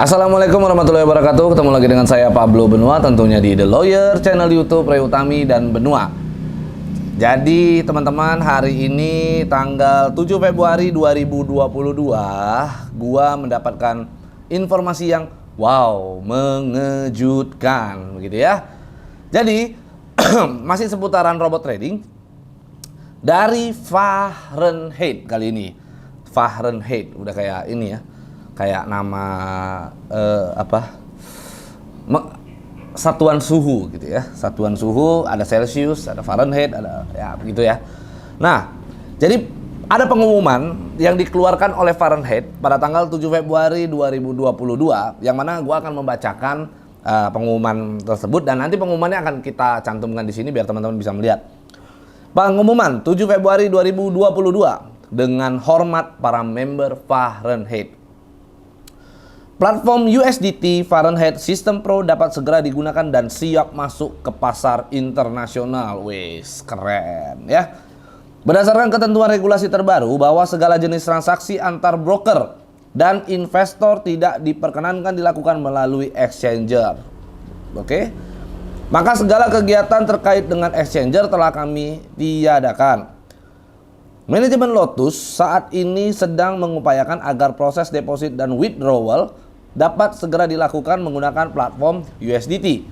Assalamualaikum warahmatullahi wabarakatuh. Ketemu lagi dengan saya Pablo Benua, tentunya di The Lawyer, channel YouTube Ray Utami dan Benua. Jadi teman-teman, hari ini tanggal 7 Februari 2022, gua mendapatkan informasi yang wow, mengejutkan begitu ya. Jadi masih seputaran robot trading dari Fahrenheit kali ini. Fahrenheit udah kayak ini ya. Kayak nama satuan suhu gitu ya. Satuan suhu ada Celsius, ada Fahrenheit, ada ya begitu ya. Nah, jadi ada pengumuman yang dikeluarkan oleh Fahrenheit pada tanggal 7 Februari 2022 yang mana gua akan membacakan pengumuman tersebut dan nanti pengumumannya akan kita cantumkan di sini biar teman-teman bisa melihat. Pengumuman 7 Februari 2022 dengan hormat para member Fahrenheit. Platform USDT Fahrenheit System Pro dapat segera digunakan dan siap masuk ke pasar internasional. Wes, keren ya. Berdasarkan ketentuan regulasi terbaru bahwa segala jenis transaksi antar broker dan investor tidak diperkenankan dilakukan melalui exchanger. Oke. Maka segala kegiatan terkait dengan exchanger telah kami tiadakan. Manajemen Lotus saat ini sedang mengupayakan agar proses deposit dan withdrawal dapat segera dilakukan menggunakan platform USDT,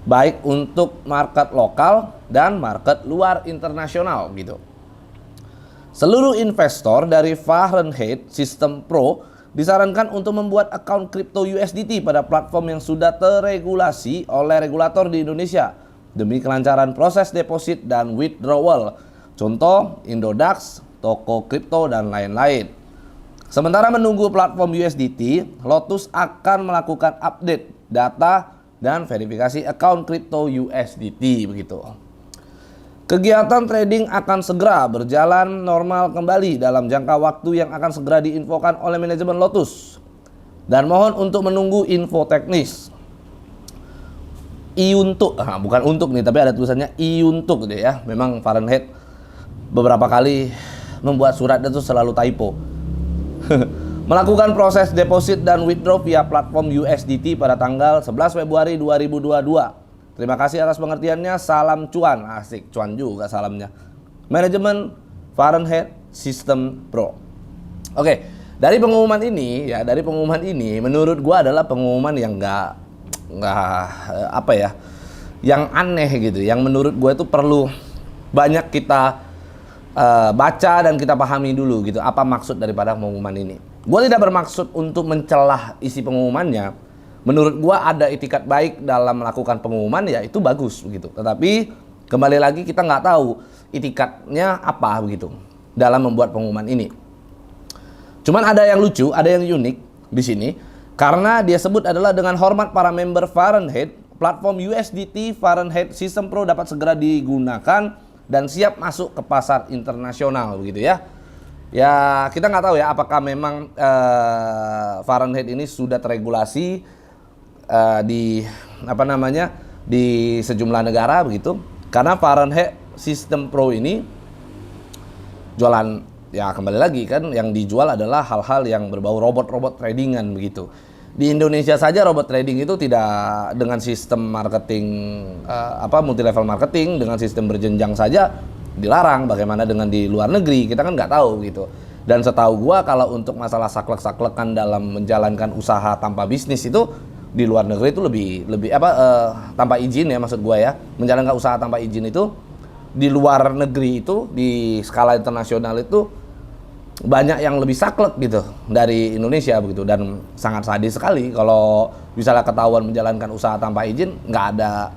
baik untuk market lokal dan market luar internasional gitu. Seluruh investor dari Fahrenheit System Pro disarankan untuk membuat akun kripto USDT pada platform yang sudah terregulasi oleh regulator di Indonesia demi kelancaran proses deposit dan withdrawal. Contoh Indodax, toko kripto dan lain-lain. Sementara menunggu platform USDT, Lotus akan melakukan update data dan verifikasi akun kripto USDT begitu. Kegiatan trading akan segera berjalan normal kembali dalam jangka waktu yang akan segera diinfokan oleh manajemen Lotus. Dan mohon untuk menunggu info teknis. Untuk, bukan untuk nih, tapi ada tulisannya untuk deh ya. Memang Fahrenheit beberapa kali membuat surat itu selalu typo. Melakukan proses deposit dan withdraw via platform USDT pada tanggal 11 Februari 2022. Terima kasih atas pengertiannya. Salam cuan. Asik, cuan juga salamnya. Manajemen Fahrenheit System Pro. Oke, dari pengumuman ini menurut gua adalah pengumuman yang enggak yang aneh gitu. Yang menurut gua itu perlu banyak kita baca dan kita pahami dulu gitu apa maksud daripada pengumuman ini. Gue tidak bermaksud untuk mencelah isi pengumumannya. Menurut gue ada itikat baik dalam melakukan pengumuman, ya itu bagus begitu. Tetapi kembali lagi kita nggak tahu itikatnya apa begitu dalam membuat pengumuman ini. Cuman ada yang lucu, ada yang unik di sini karena dia sebut adalah dengan hormat para member Fahrenheit, platform USDT Fahrenheit System Pro dapat segera digunakan dan siap masuk ke pasar internasional begitu ya. Ya kita nggak tahu ya apakah memang Fahrenheit ini sudah terregulasi di di sejumlah negara begitu. Karena Fahrenheit System Pro ini jualan ya kembali lagi kan yang dijual adalah hal-hal yang berbau robot-robot tradingan begitu. Di Indonesia saja robot trading itu tidak dengan sistem marketing multi level marketing dengan sistem berjenjang saja dilarang. Bagaimana dengan di luar negeri kita kan nggak tahu gitu. Dan setahu gua kalau untuk masalah saklek-saklekan dalam menjalankan usaha tanpa bisnis itu di luar negeri itu lebih tanpa izin ya maksud gua ya, menjalankan usaha tanpa izin itu di luar negeri itu di skala internasional itu banyak yang lebih saklek gitu dari Indonesia begitu dan sangat sadis sekali kalau misalnya ketahuan menjalankan usaha tanpa izin, nggak ada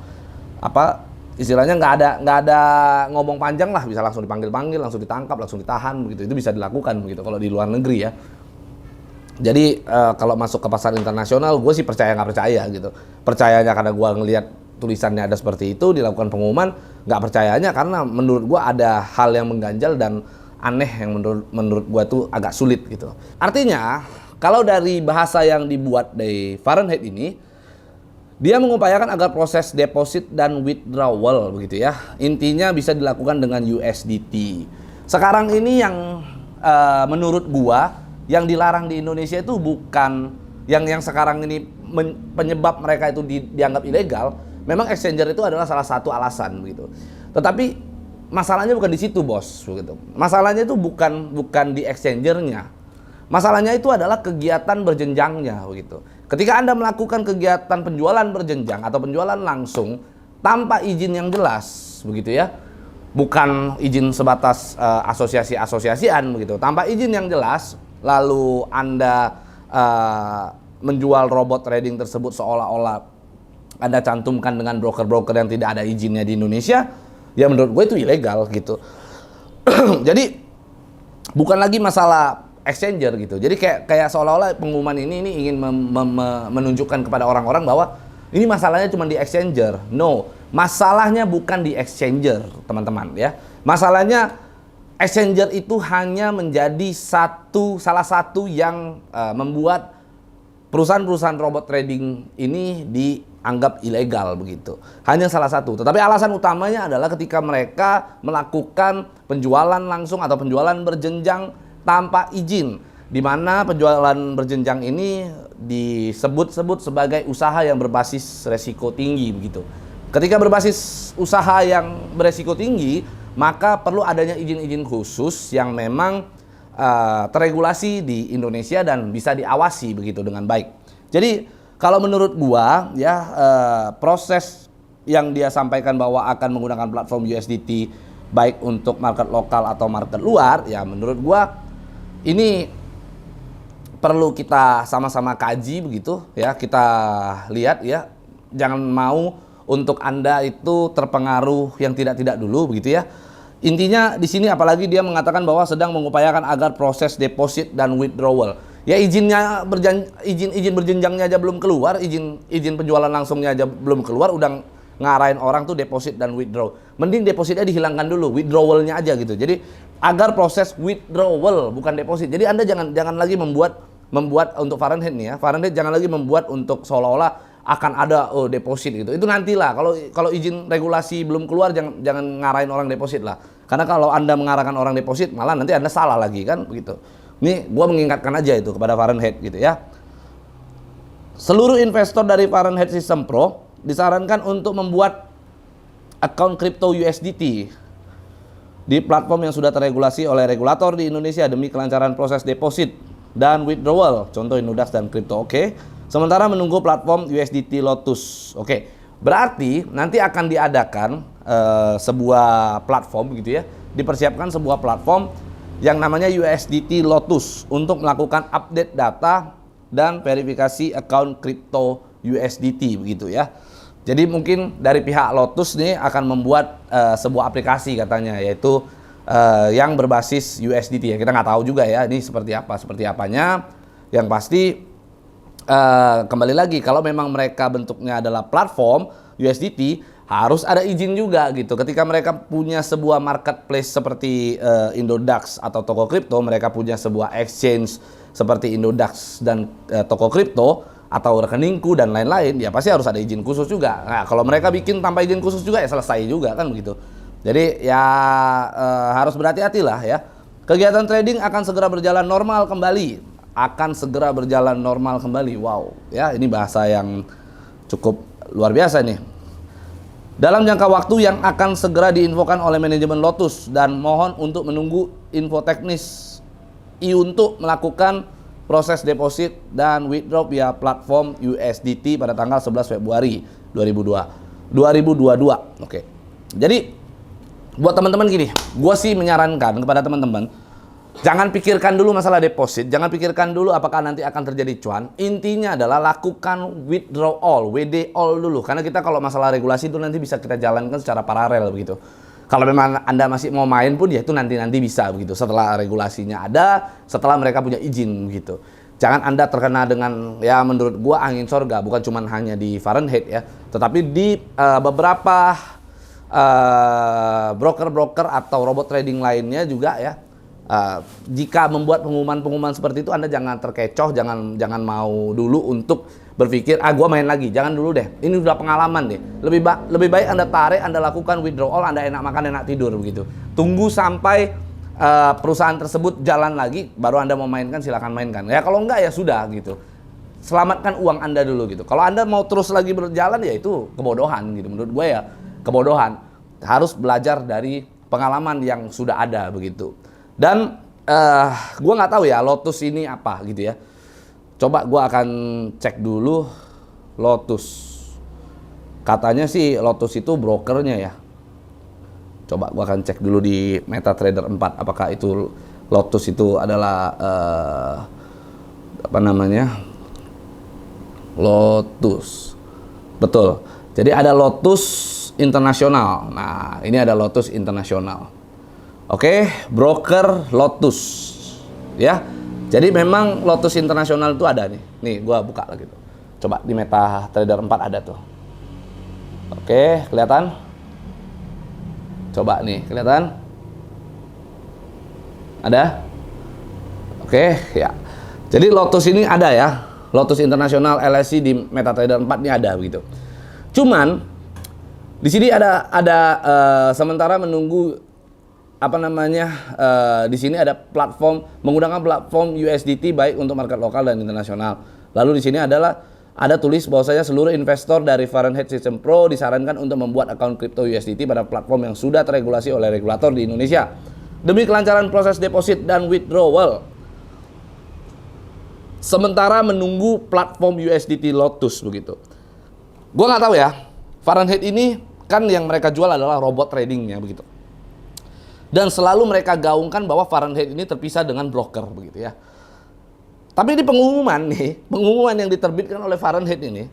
istilahnya nggak ada ngomong panjang lah, bisa langsung dipanggil langsung ditangkap, langsung ditahan begitu. Itu bisa dilakukan begitu kalau di luar negeri ya. Jadi kalau masuk ke pasar internasional gue sih percaya nggak percaya gitu. Percayanya karena gue ngelihat tulisannya ada seperti itu dilakukan pengumuman, nggak percayanya karena menurut gue ada hal yang mengganjal dan aneh yang menurut gua tuh agak sulit gitu. Artinya, kalau dari bahasa yang dibuat dari Fahrenheit ini, dia mengupayakan agar proses deposit dan withdrawal begitu ya. Intinya bisa dilakukan dengan USDT. Sekarang ini yang menurut gua yang dilarang di Indonesia itu bukan yang sekarang ini penyebab mereka itu dianggap ilegal, memang exchanger itu adalah salah satu alasan begitu. Tetapi masalahnya bukan di situ, Bos, begitu. Masalahnya itu bukan di exchangernya. Masalahnya itu adalah kegiatan berjenjangnya begitu. Ketika Anda melakukan kegiatan penjualan berjenjang atau penjualan langsung tanpa izin yang jelas begitu ya. Bukan izin sebatas asosiasi-asosiasian begitu. Tanpa izin yang jelas, lalu Anda menjual robot trading tersebut seolah-olah Anda cantumkan dengan broker-broker yang tidak ada izinnya di Indonesia, ya menurut gue itu ilegal gitu. Jadi bukan lagi masalah exchanger gitu. Jadi kayak seolah-olah pengumuman ini ingin menunjukkan kepada orang-orang bahwa ini masalahnya cuma di exchanger. No. Masalahnya bukan di exchanger, teman-teman ya. Masalahnya exchanger itu hanya menjadi salah satu yang membuat perusahaan-perusahaan robot trading ini dianggap ilegal begitu. Hanya salah satu. Tetapi alasan utamanya adalah ketika mereka melakukan penjualan langsung atau penjualan berjenjang tanpa izin, di mana penjualan berjenjang ini disebut-sebut sebagai usaha yang berbasis resiko tinggi begitu. Ketika berbasis usaha yang beresiko tinggi, maka perlu adanya izin-izin khusus yang memang terregulasi di Indonesia dan bisa diawasi begitu dengan baik. Jadi kalau menurut gua ya proses yang dia sampaikan bahwa akan menggunakan platform USDT baik untuk market lokal atau market luar, ya menurut gua ini perlu kita sama-sama kaji begitu ya, kita lihat ya, jangan mau untuk Anda itu terpengaruh yang tidak-tidak dulu begitu ya. Intinya di sini apalagi dia mengatakan bahwa sedang mengupayakan agar proses deposit dan withdrawal. Ya izin berjenjangnya aja belum keluar, izin penjualan langsungnya aja belum keluar, udah ngarahin orang tuh deposit dan withdraw. Mending depositnya dihilangkan dulu, withdrawalnya aja gitu. Jadi agar proses withdrawal bukan deposit. Jadi Anda jangan lagi membuat untuk Fahrenheit nih ya. Fahrenheit jangan lagi membuat untuk seolah-olah akan ada deposit gitu. Itu nantilah kalau izin regulasi belum keluar, jangan ngarahin orang deposit lah. Karena kalau Anda mengarahkan orang deposit malah nanti Anda salah lagi kan begitu. Ini gua mengingatkan aja itu kepada Fahrenheit gitu ya. Seluruh investor dari Fahrenheit System Pro disarankan untuk membuat akun kripto USDT di platform yang sudah terregulasi oleh regulator di Indonesia demi kelancaran proses deposit dan withdrawal, contoh Inodax dan kripto. Oke. Sementara menunggu platform USDT Lotus. Oke. Berarti nanti akan diadakan sebuah platform gitu ya. Dipersiapkan sebuah platform yang namanya USDT Lotus untuk melakukan update data dan verifikasi akun kripto USDT begitu ya. Jadi mungkin dari pihak Lotus nih akan membuat sebuah aplikasi katanya, yaitu yang berbasis USDT ya. Kita nggak tahu juga ya ini seperti apanya. Yang pasti kembali lagi, kalau memang mereka bentuknya adalah platform USDT, harus ada izin juga gitu. Ketika mereka punya sebuah marketplace seperti Inodax atau toko kripto, mereka punya sebuah exchange seperti Inodax dan toko kripto atau rekeningku dan lain-lain, ya pasti harus ada izin khusus juga. Nah, kalau mereka bikin tanpa izin khusus juga ya selesai juga kan begitu. Jadi ya harus berhati-hati lah ya. Kegiatan trading akan segera berjalan normal kembali. Wow, ya ini bahasa yang cukup luar biasa nih. Dalam jangka waktu yang akan segera diinfokan oleh manajemen Lotus, dan mohon untuk menunggu info teknis untuk melakukan proses deposit dan withdraw via platform USDT pada tanggal 11 Februari 2022. Oke. Jadi buat teman-teman gini, gue sih menyarankan kepada teman-teman, jangan pikirkan dulu masalah deposit, jangan pikirkan dulu apakah nanti akan terjadi cuan. Intinya adalah lakukan withdrawal, WD all dulu. Karena kita kalau masalah regulasi itu nanti bisa kita jalankan secara paralel begitu. Kalau memang Anda masih mau main pun ya itu nanti bisa begitu. Setelah regulasinya ada, setelah mereka punya izin begitu. Jangan Anda terkena dengan ya menurut gua angin sorga, bukan cuma hanya di Fahrenheit ya, tetapi di beberapa broker-broker atau robot trading lainnya juga ya. Jika membuat pengumuman seperti itu, Anda jangan terkecoh, jangan mau dulu untuk berpikir gua main lagi, jangan dulu deh. Ini udah pengalaman deh. Lebih baik Anda tarik, Anda lakukan withdrawal, Anda enak makan, enak tidur begitu. Tunggu sampai perusahaan tersebut jalan lagi, baru Anda mau mainkan, silakan mainkan. Ya kalau enggak ya sudah gitu. selamatkan uang Anda dulu gitu. Kalau Anda mau terus lagi berjalan ya itu kebodohan gitu. Menurut gue ya kebodohan. Harus belajar dari pengalaman yang sudah ada begitu. Dan gue nggak tahu ya Lotus ini apa gitu ya. Coba gue akan cek dulu Lotus. Katanya sih Lotus itu brokernya ya. Coba gua akan cek dulu di MetaTrader 4 apakah itu Lotus itu adalah apa namanya? Lotus. Betul. Jadi ada Lotus Internasional. Nah, ini ada Lotus Internasional. Oke, broker Lotus. Ya. Jadi memang Lotus Internasional itu ada nih. Nih, gua buka lagi tuh. Coba di MetaTrader 4 ada tuh. Oke, kelihatan? Coba nih, kelihatan? Ada? Oke, ya. Jadi Lotus ini ada ya. Lotus Internasional LSE di MetaTrader 4 ini ada begitu. Cuman di sini ada sementara menunggu apa namanya? Di sini ada platform menggunakan platform USDT baik untuk market lokal dan internasional. Lalu di sini ada tulis bahwasanya seluruh investor dari Fahrenheit System Pro disarankan untuk membuat akun kripto USDT pada platform yang sudah teregulasi oleh regulator di Indonesia demi kelancaran proses deposit dan withdrawal. Sementara menunggu platform USDT Lotus begitu. Gua nggak tahu ya. Fahrenheit ini kan yang mereka jual adalah robot tradingnya begitu. Dan selalu mereka gaungkan bahwa Fahrenheit ini terpisah dengan broker begitu ya. Tapi di pengumuman yang diterbitkan oleh Fahrenheit ini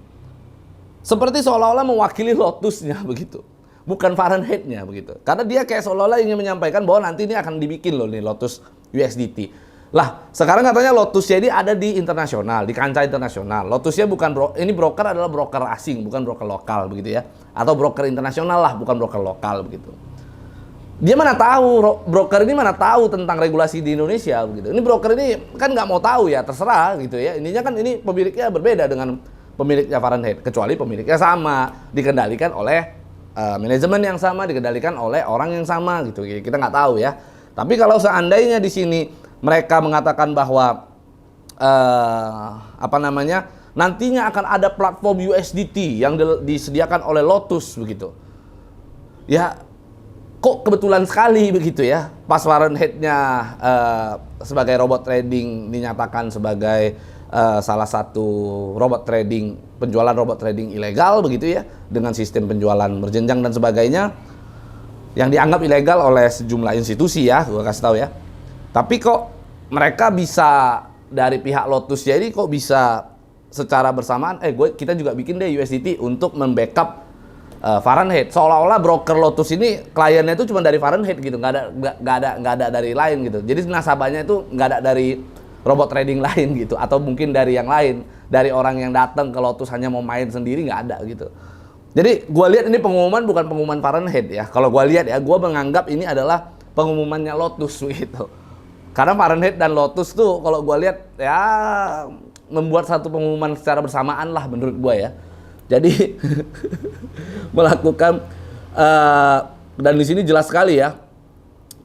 seperti seolah-olah mewakili Lotusnya begitu. Bukan Fahrenheit-nya begitu. Karena dia kayak seolah-olah ingin menyampaikan bahwa nanti ini akan dibikin loh nih Lotus USDT. Lah, sekarang katanya Lotusnya ini ada di internasional, di kancah internasional. Lotusnya ini broker adalah broker asing, bukan broker lokal begitu ya. Atau broker internasional lah, bukan broker lokal begitu. Dia mana tahu, broker ini mana tahu tentang regulasi di Indonesia begitu. Ini broker ini kan nggak mau tahu ya, terserah gitu ya. Ininya kan ini pemiliknya berbeda dengan pemiliknya Fahrenheit, kecuali pemiliknya sama, dikendalikan oleh manajemen yang sama, dikendalikan oleh orang yang sama gitu. Kita nggak tahu ya. Tapi kalau seandainya di sini mereka mengatakan bahwa apa namanya, nantinya akan ada platform USDT yang disediakan oleh Lotus begitu. Ya, kok kebetulan sekali begitu ya, pas Fahrenheit-nya sebagai robot trading dinyatakan sebagai salah satu robot trading, penjualan robot trading ilegal begitu ya, dengan sistem penjualan berjenjang dan sebagainya, yang dianggap ilegal oleh sejumlah institusi ya, gue kasih tahu ya. Tapi kok mereka bisa dari pihak Lotus jadi kok bisa secara bersamaan, kita juga bikin deh USDT untuk membackup Fahrenheit, seolah-olah broker Lotus ini kliennya itu cuma dari Fahrenheit gitu, nggak ada dari lain gitu. Jadi nasabahnya itu nggak ada dari robot trading lain gitu, atau mungkin dari yang lain, dari orang yang datang ke Lotus hanya mau main sendiri, nggak ada gitu. Jadi gue lihat ini pengumuman bukan pengumuman Fahrenheit ya. Kalau gue lihat ya, gue menganggap ini adalah pengumumannya Lotus gitu. Karena Fahrenheit dan Lotus tuh kalau gue lihat ya membuat satu pengumuman secara bersamaan lah menurut gue ya. Jadi melakukan dan di sini jelas sekali ya,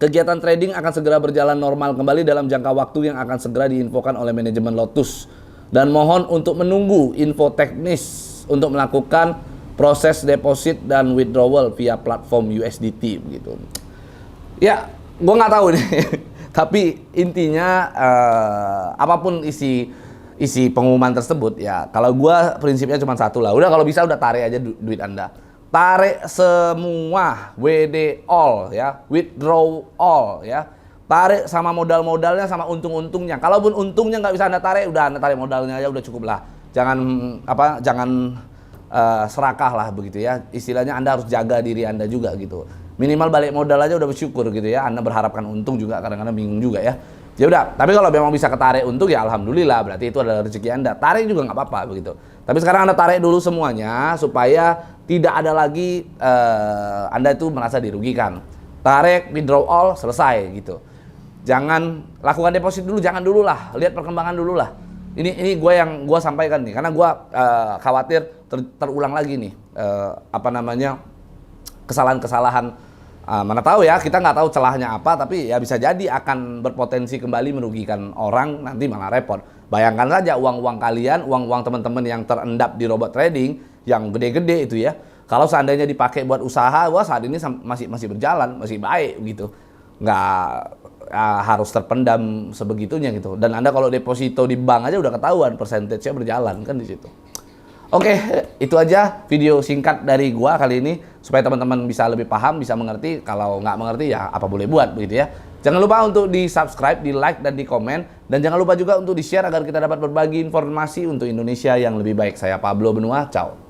kegiatan trading akan segera berjalan normal kembali dalam jangka waktu yang akan segera diinfokan oleh manajemen Lotus, dan mohon untuk menunggu info teknis untuk melakukan proses deposit dan withdrawal via platform USDT begitu. Ya, gue nggak tahu nih, tapi intinya apapun isi pengumuman tersebut ya, kalau gua prinsipnya cuma satu lah, udah kalau bisa udah tarik aja duit Anda, tarik semua, WD all ya, withdraw all ya, tarik sama modal-modalnya sama untung-untungnya. Kalaupun untungnya nggak bisa Anda tarik, udah Anda tarik modalnya aja udah cukup lah, jangan serakah lah begitu ya, istilahnya Anda harus jaga diri Anda juga gitu, minimal balik modal aja udah bersyukur gitu ya. Anda berharapkan untung juga kadang-kadang bingung juga ya. Ya udah, tapi kalau memang bisa ketarik untung ya alhamdulillah, berarti itu adalah rezeki Anda. Tarik juga nggak apa-apa begitu. Tapi sekarang Anda tarik dulu semuanya supaya tidak ada lagi Anda itu merasa dirugikan. Tarik, withdraw all, selesai gitu. Jangan lakukan deposit dulu, jangan dulu lah, lihat perkembangan dulu lah. Ini gue sampaikan nih, karena gue khawatir terulang lagi nih kesalahan-kesalahan. Mana tahu ya, kita nggak tahu celahnya apa, tapi ya bisa jadi akan berpotensi kembali merugikan orang, nanti malah repot. Bayangkan saja uang-uang kalian, uang-uang teman-teman yang terendap di robot trading yang gede-gede itu ya. Kalau seandainya dipakai buat usaha, wah saat ini masih berjalan, masih baik gitu. Nggak harus terpendam sebegitunya gitu. Dan Anda kalau deposito di bank aja udah ketahuan persentasenya berjalan kan di situ. Oke, itu aja video singkat dari gua kali ini supaya teman-teman bisa lebih paham, bisa mengerti. Kalau nggak mengerti ya apa boleh buat begitu ya. Jangan lupa untuk di-subscribe, di-like, dan di-komen. Dan jangan lupa juga untuk di-share agar kita dapat berbagi informasi untuk Indonesia yang lebih baik. Saya Pablo Benua, ciao.